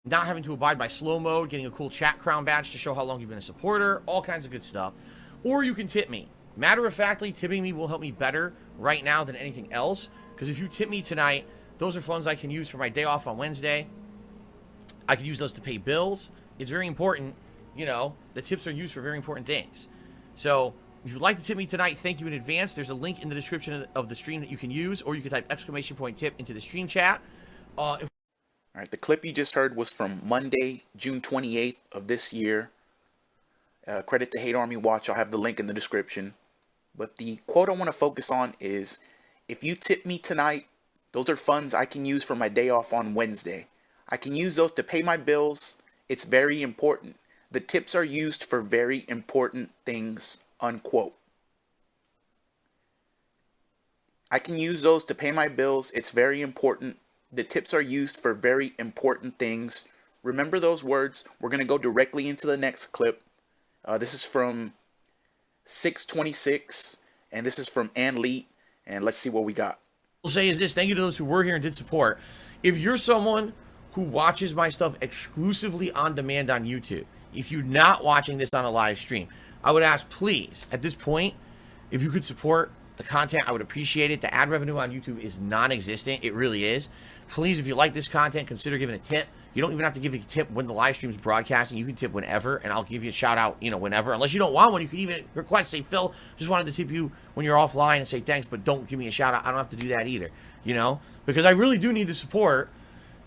not having to abide by slow mode, getting a cool chat crown badge to show how long you've been a supporter, all kinds of good stuff. Or you can tip me. Matter of factly, tipping me will help me better right now than anything else. Because if you tip me tonight, those are funds I can use for my day off on Wednesday. I can use those to pay bills. It's very important, the tips are used for very important things. So if you'd like to tip me tonight, thank you in advance. There's a link in the description of the stream that you can use, or you can type !tip into the stream chat. All right, the clip you just heard was from Monday, June 28th of this year. Credit to Hate Army Watch. I'll have the link in the description. But the quote I want to focus on is, if you tip me tonight, those are funds I can use for my day off on Wednesday. I can use those to pay my bills. It's very important. The tips are used for very important things, unquote. I can use those to pay my bills. It's very important. The tips are used for very important things. Remember those words. We're going to go directly into the next clip. This is from 626, and this is from Ann Lee, and let's see what we got. I'll say is this: thank you to those who were here and did support. If you're someone who watches my stuff exclusively on demand on YouTube, if you're not watching this on a live stream, I would ask, please, at this point, if you could support the content, I would appreciate it. The ad revenue on YouTube is non-existent. It really is. Please, if you like this content, consider giving a tip. You don't even have to give a tip when the live stream is broadcasting. You can tip whenever, and I'll give you a shout out, whenever. Unless you don't want one, you can even request, say, Phil, just wanted to tip you when you're offline and say thanks, but don't give me a shout out. I don't have to do that either, because I really do need the support.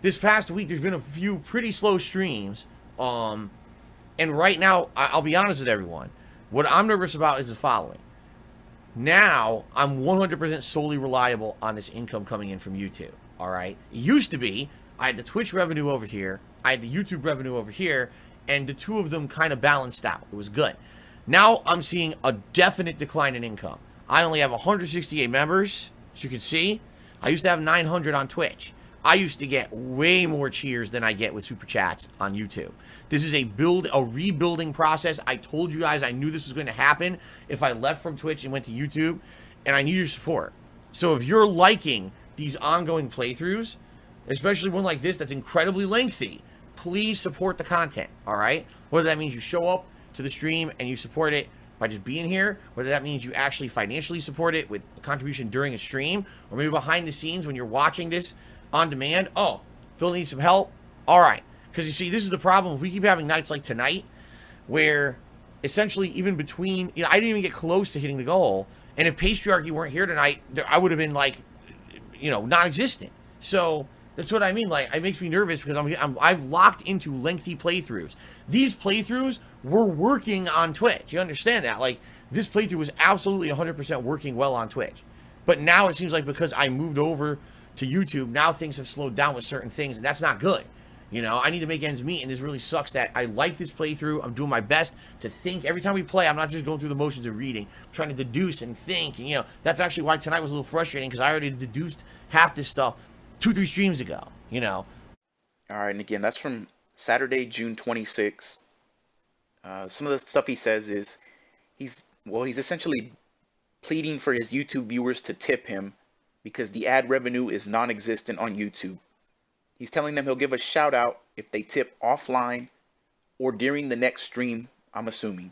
This past week, there's been a few pretty slow streams. And right now, I'll be honest with everyone. What I'm nervous about is the following. Now, I'm 100% solely reliable on this income coming in from YouTube, all right? It used to be, I had the Twitch revenue over here, I had the YouTube revenue over here, and the two of them kind of balanced out. It was good. Now, I'm seeing a definite decline in income. I only have 168 members, as you can see. I used to have 900 on Twitch. I used to get way more cheers than I get with Super Chats on YouTube. This is a rebuilding process. I told you guys I knew this was going to happen if I left from Twitch and went to YouTube, and I need your support. So if you're liking these ongoing playthroughs, especially one like this that's incredibly lengthy, please support the content, all right? Whether that means you show up to the stream and you support it by just being here, whether that means you actually financially support it with a contribution during a stream, or maybe behind the scenes when you're watching this on demand. Oh, Phil needs some help. All right. Because you see, this is the problem. We keep having nights like tonight where essentially even between, I didn't even get close to hitting the goal. And if Patriarchy weren't here tonight, I would have been like, non-existent. So that's what I mean. Like, it makes me nervous because I've locked into lengthy playthroughs. These playthroughs were working on Twitch. You understand that? Like, this playthrough was absolutely 100% working well on Twitch. But now it seems like because I moved over to YouTube, now things have slowed down with certain things, and that's not good. I need to make ends meet, and this really sucks that I like this playthrough. I'm doing my best to think. Every time we play, I'm not just going through the motions of reading. I'm trying to deduce and think, and, that's actually why tonight was a little frustrating, because I already deduced half this stuff 2-3 streams ago, All right, and again, that's from Saturday, June 26th. Some of the stuff he says is, he's essentially pleading for his YouTube viewers to tip him because the ad revenue is non-existent on YouTube. He's telling them he'll give a shout out if they tip offline or during the next stream, I'm assuming.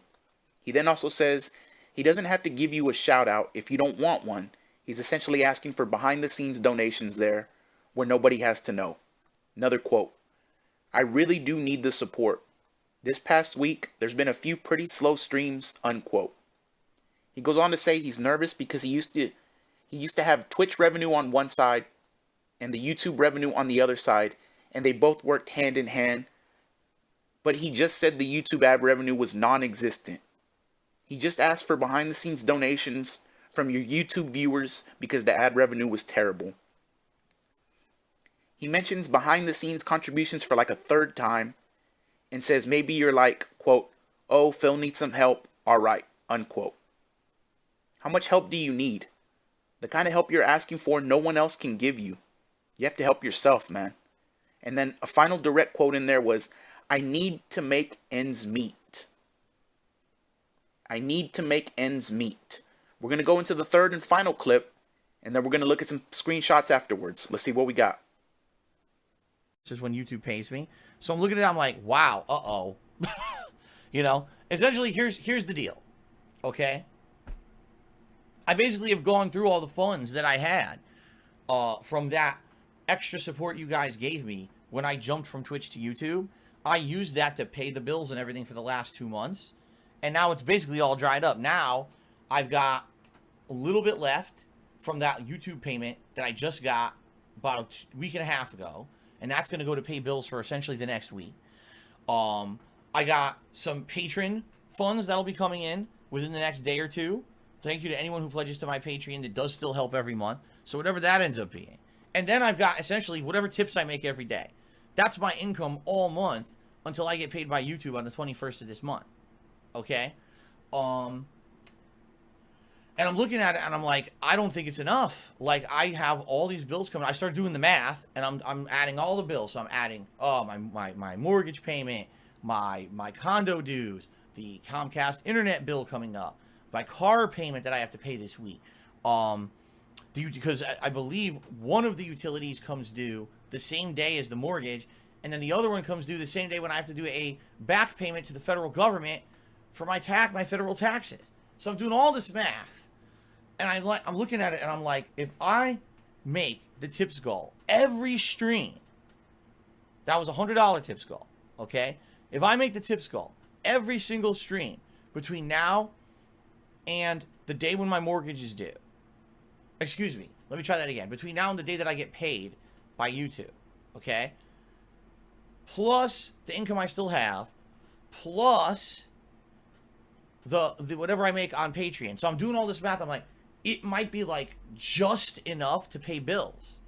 He then also says he doesn't have to give you a shout out if you don't want one. He's essentially asking for behind the scenes donations there where nobody has to know. Another quote, I really do need the support. This past week, there's been a few pretty slow streams, unquote. He goes on to say he's nervous because he used to have Twitch revenue on one side and the YouTube revenue on the other side, and they both worked hand in hand. But he just said the YouTube ad revenue was non-existent. He just asked for behind the scenes donations from your YouTube viewers because the ad revenue was terrible. He mentions behind the scenes contributions for like a third time and says maybe you're like, quote, oh, Phil needs some help, alright, unquote. How much help do you need? The kind of help you're asking for, no one else can give you. You have to help yourself, man. And then a final direct quote in there was, I need to make ends meet. I need to make ends meet. We're going to go into the third and final clip, and then we're going to look at some screenshots afterwards. Let's see what we got. is when YouTube pays me. So I'm looking at it, I'm like, wow, uh-oh. You know, essentially, here's the deal, okay? I basically have gone through all the funds that I had from that extra support you guys gave me when I jumped from Twitch to YouTube. I used that to pay the bills and everything for the last 2 months. And now it's basically all dried up. Now I've got a little bit left from that YouTube payment that I just got about a week and a half ago. And that's going to go to pay bills for essentially the next week. I got some patron funds that'll be coming in within the next day or two. Thank you to anyone who pledges to my Patreon. It does still help every month. So whatever that ends up being. And then I've got essentially whatever tips I make every day. That's my income all month until I get paid by YouTube on the 21st of this month. Okay? And I'm looking at it and I'm like, I don't think it's enough. Like, I have all these bills coming. I started doing the math and I'm adding all the bills. So I'm adding my mortgage payment, my condo dues, the Comcast internet bill coming up, my car payment that I have to pay this week. Because I believe one of the utilities comes due the same day as the mortgage, and then the other one comes due the same day when I have to do a back payment to the federal government for my federal taxes. So I'm doing all this math, and I'm looking at it, and I'm like, if I make the tips goal every stream, that was a $100 tips goal, okay? If I make the tips goal every single stream between now and the day when my mortgage is due, excuse me, let me try that again. Between now and the day that I get paid by YouTube, okay? Plus the income I still have, plus the whatever I make on Patreon. So I'm doing all this math. I'm like, it might be like just enough to pay bills.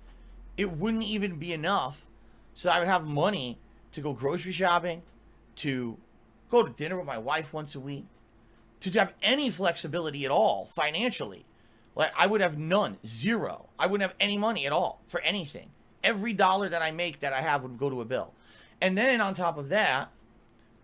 It wouldn't even be enough so I would have money to go grocery shopping, to go to dinner with my wife once a week, to have any flexibility at all financially. Like, I would have none, zero. I wouldn't have any money at all for anything. Every dollar that I make that I have would go to a bill. And then on top of that,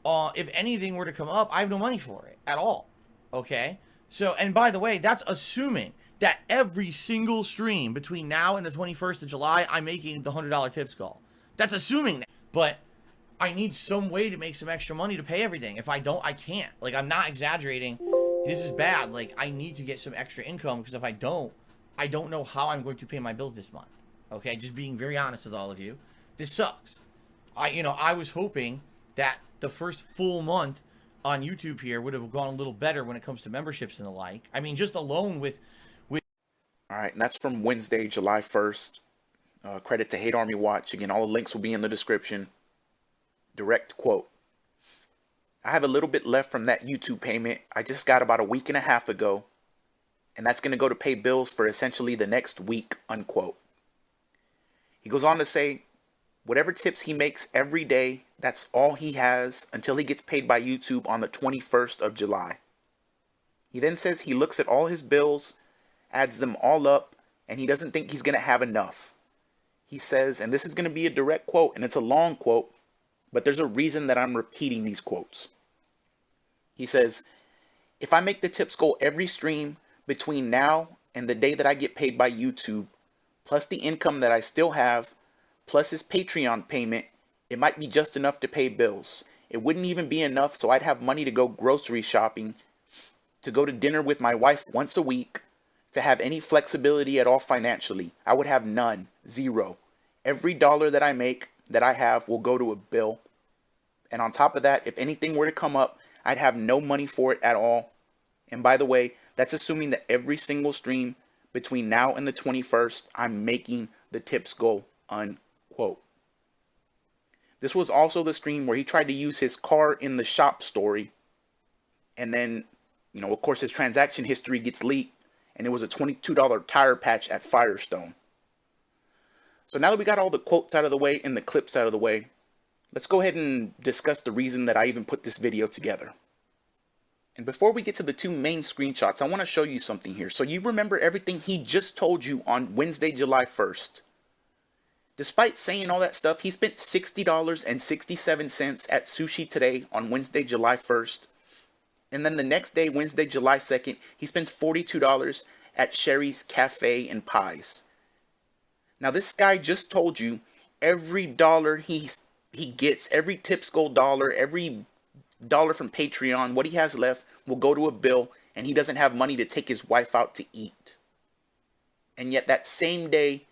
if anything were to come up, I have no money for it at all. Okay? So, and by the way, that's assuming that every single stream between now and the 21st of July, I'm making the $100 tips goal. That's assuming that. But I need some way to make some extra money to pay everything. If I don't, I can't. Like, I'm not exaggerating. This is bad. Like, I need to get some extra income, because if I don't know how I'm going to pay my bills this month. Okay, just being very honest with all of you. This sucks. I was hoping that the first full month on YouTube here would have gone a little better when it comes to memberships and the like. I mean, just alone with All right, and that's from Wednesday, July 1st. Credit to Hate Army Watch. Again, all the links will be in the description. Direct quote. I have a little bit left from that YouTube payment I just got about a week and a half ago, and that's going to go to pay bills for essentially the next week, unquote. He goes on to say, whatever tips he makes every day, that's all he has until he gets paid by YouTube on the 21st of July. He then says he looks at all his bills, adds them all up, and he doesn't think he's going to have enough. He says, and this is going to be a direct quote, and it's a long quote, but there's a reason that I'm repeating these quotes. He says, if I make the tips goal every stream between now and the day that I get paid by YouTube, plus the income that I still have, plus his Patreon payment, it might be just enough to pay bills. It wouldn't even be enough so I'd have money to go grocery shopping, to go to dinner with my wife once a week, to have any flexibility at all financially. I would have none, zero. Every dollar that I make, that I have, will go to a bill. And on top of that, if anything were to come up, I'd have no money for it at all. And by the way, that's assuming that every single stream between now and the 21st, I'm making the tips goal, unquote. This was also the stream where he tried to use his car in the shop story. And then, of course, his transaction history gets leaked. And it was a $22 tire patch at Firestone. So now that we got all the quotes out of the way and the clips out of the way, let's go ahead and discuss the reason that I even put this video together. And before we get to the two main screenshots, I want to show you something here. So you remember everything he just told you on Wednesday, July 1st. Despite saying all that stuff, he spent $60.67 at Sushi Today on Wednesday, July 1st. And then the next day, Wednesday, July 2nd, he spends $42 at Sherry's Cafe and Pies. Now, this guy just told you every dollar he gets, every Tips Gold dollar, every dollar from Patreon, what he has left will go to a bill, and he doesn't have money to take his wife out to eat. And yet that same day,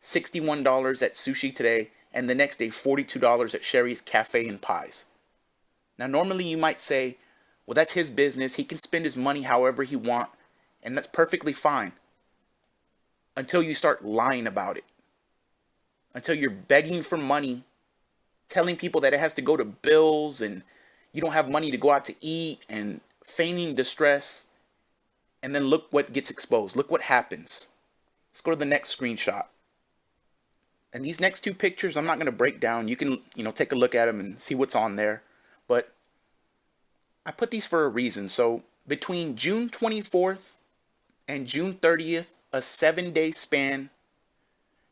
$61 at Sushi Today, and the next day $42 at Sherry's Cafe and Pies. Now normally you might say, well, that's his business, he can spend his money however he wants, and that's perfectly fine. Until you start lying about it. Until you're begging for money, telling people that it has to go to bills, and you don't have money to go out to eat, and feigning distress. And then look what gets exposed. Look what happens. Let's go to the next screenshot. And these next two pictures, I'm not going to break down. You can, take a look at them and see what's on there. But I put these for a reason. So between June 24th and June 30th, a 7-day span.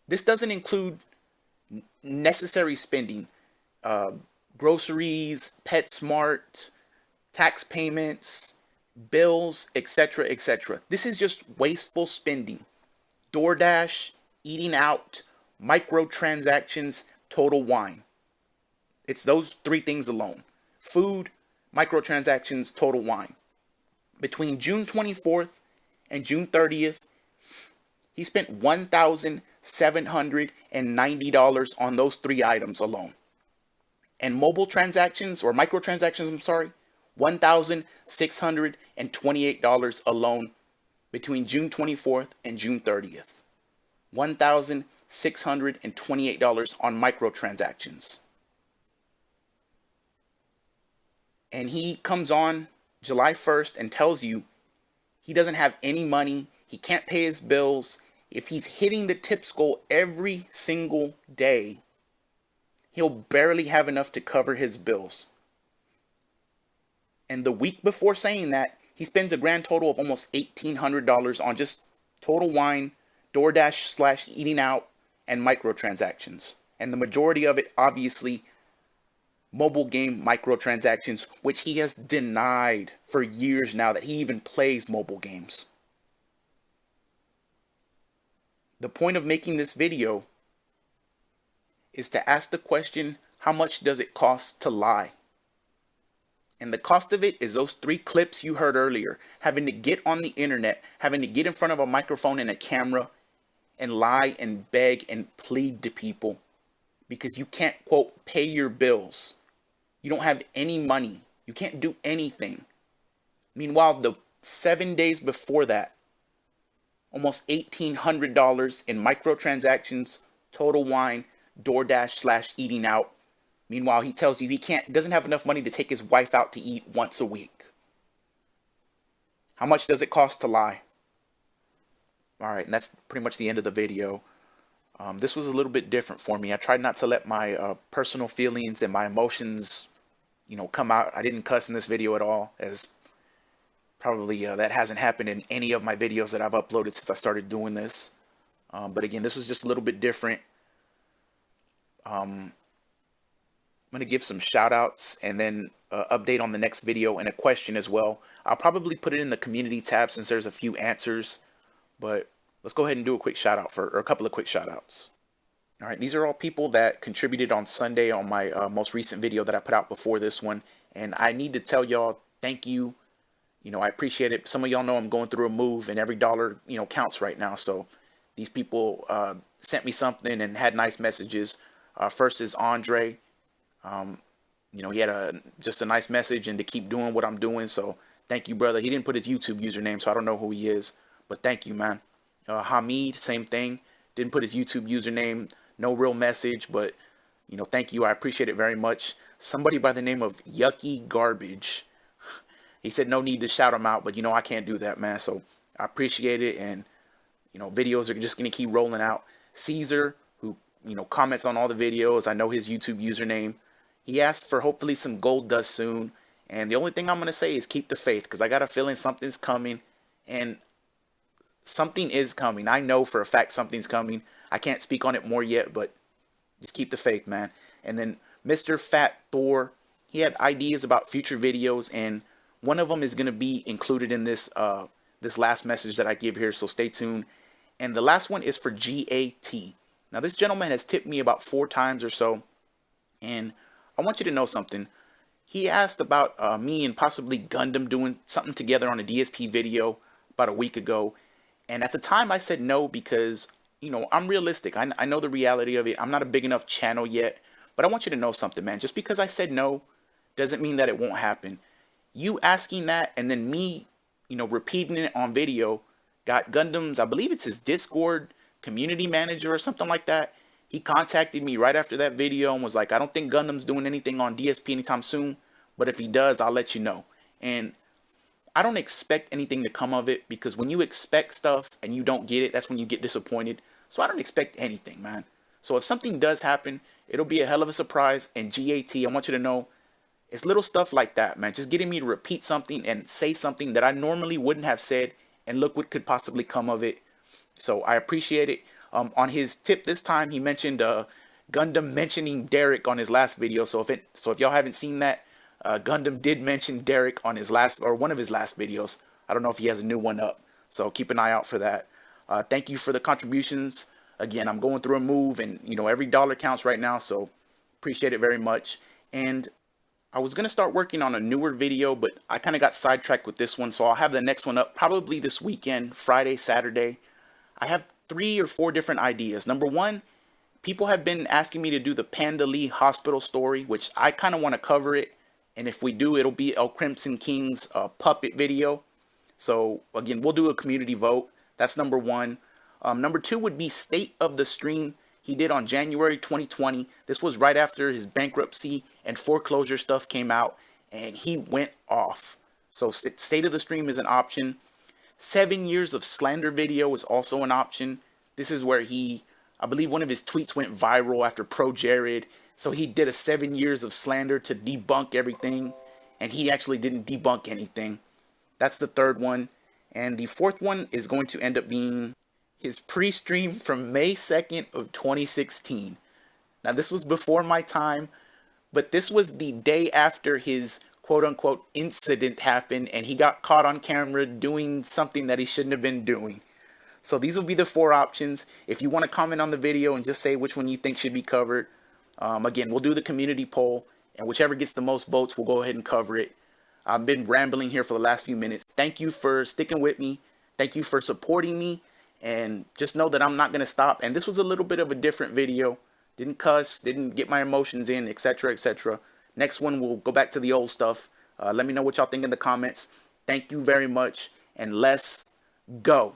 This doesn't include necessary spending, groceries, PetSmart, tax payments, bills, etc., etc. This is just wasteful spending. DoorDash, eating out, microtransactions, total wine. It's those three things alone. Food, microtransactions, total wine. Between June 24th and June 30th, he spent $1,790 on those three items alone. And mobile transactions, or microtransactions, $1,628 alone between June 24th and June 30th. $1,628 on microtransactions. And he comes on July 1st and tells you he doesn't have any money, he can't pay his bills. If he's hitting the tips goal every single day, he'll barely have enough to cover his bills. And the week before saying that, he spends a grand total of almost $1,800 on just total wine, DoorDash / eating out, and microtransactions. And the majority of it, obviously, mobile game microtransactions, which he has denied for years now that he even plays mobile games. The point of making this video is to ask the question, how much does it cost to lie? And the cost of it is those 3 clips you heard earlier. Having to get on the internet, having to get in front of a microphone and a camera and lie and beg and plead to people because you can't, quote, pay your bills. You don't have any money. You can't do anything. Meanwhile, the 7 days before that, almost $1,800 in microtransactions, total wine, DoorDash / eating out. Meanwhile, he tells you he doesn't have enough money to take his wife out to eat once a week. How much does it cost to lie? All right, and that's pretty much the end of the video. This was a little bit different for me. I tried not to let my personal feelings and my emotions, come out. I didn't cuss in this video at all, as probably that hasn't happened in any of my videos that I've uploaded since I started doing this. But again, this was just a little bit different. I'm going to give some shout outs and then update on the next video and a question as well. I'll probably put it in the community tab since there's a few answers, but let's go ahead and do a quick shout out or a couple of quick shout outs. All right, these are all people that contributed on Sunday on my most recent video that I put out before this one. And I need to tell y'all, thank you. I appreciate it. Some of y'all know I'm going through a move and every dollar, counts right now. So these people sent me something and had nice messages. First is Andre. He had just a nice message and to keep doing what I'm doing. So thank you, brother. He didn't put his YouTube username, so I don't know who he is. But thank you, man. Hamid, same thing. Didn't put his YouTube username. No real message, but, thank you. I appreciate it very much. Somebody by the name of Yucky Garbage. He said no need to shout him out, but, I can't do that, man. So I appreciate it. And, videos are just going to keep rolling out. Caesar, who, comments on all the videos. I know his YouTube username. He asked for hopefully some gold dust soon. And the only thing I'm going to say is keep the faith, because I got a feeling something's coming. And something is coming. I know for a fact something's coming. I can't speak on it more yet, but just keep the faith, man. And then Mr. Fat Thor, he had ideas about future videos, and one of them is going to be included in this this last message that I give here, so stay tuned. And the last one is for GAT. Now, this gentleman has tipped me about 4 times or so, and I want you to know something. He asked about me and possibly Gundam doing something together on a DSP video about a week ago. And at the time I said no because, I'm realistic. I know the reality of it. I'm not a big enough channel yet. But I want you to know something, man. Just because I said no doesn't mean that it won't happen. You asking that and then me, repeating it on video got Gundam's, I believe it's his Discord community manager or something like that. He contacted me right after that video and was like, I don't think Gundam's doing anything on DSP anytime soon, but if he does, I'll let you know. And I don't expect anything to come of it, because when you expect stuff and you don't get it, that's when you get disappointed. So I don't expect anything, man. So if something does happen, it'll be a hell of a surprise. And GAT, I want you to know, it's little stuff like that, man. Just getting me to repeat something and say something that I normally wouldn't have said, and look what could possibly come of it. So I appreciate it. On his tip this time, he mentioned Gundam mentioning Derek on his last video. So if y'all haven't seen that, Gundam did mention Derek on his one of his last videos. I don't know if he has a new one up, so keep an eye out for that. Thank you for the contributions. Again, I'm going through a move, and every dollar counts right now, so appreciate it very much. And I was gonna start working on a newer video, but I kind of got sidetracked with this one, so I'll have the next one up probably this weekend, Friday, Saturday. I have 3 or 4 different ideas. Number one, people have been asking me to do the Panda Lee hospital story, which I kind of want to cover it. And if we do, it'll be El Crimson King's puppet video. So again, we'll do a community vote. That's number one. Number 2 would be State of the Stream. He did on January 2020. This was right after his bankruptcy and foreclosure stuff came out, and he went off. So State of the Stream is an option. 7 years of slander video is also an option. This is where I believe one of his tweets went viral after Pro Jared. So he did a 7 years of slander to debunk everything, and he actually didn't debunk anything. That's the 3rd one. And the 4th one is going to end up being his pre-stream from May 2nd of 2016. Now, this was before my time, but this was the day after his quote-unquote incident happened, and he got caught on camera doing something that he shouldn't have been doing. So these will be the 4 options. If you want to comment on the video and just say which one you think should be covered, again, we'll do the community poll, and whichever gets the most votes, we'll go ahead and cover it. I've been rambling here for the last few minutes. Thank you for sticking with me. Thank you for supporting me. And just know that I'm not going to stop. And this was a little bit of a different video. Didn't cuss, didn't get my emotions in, etc., etc. Next one, we'll go back to the old stuff. Let me know what y'all think in the comments. Thank you very much. And let's go.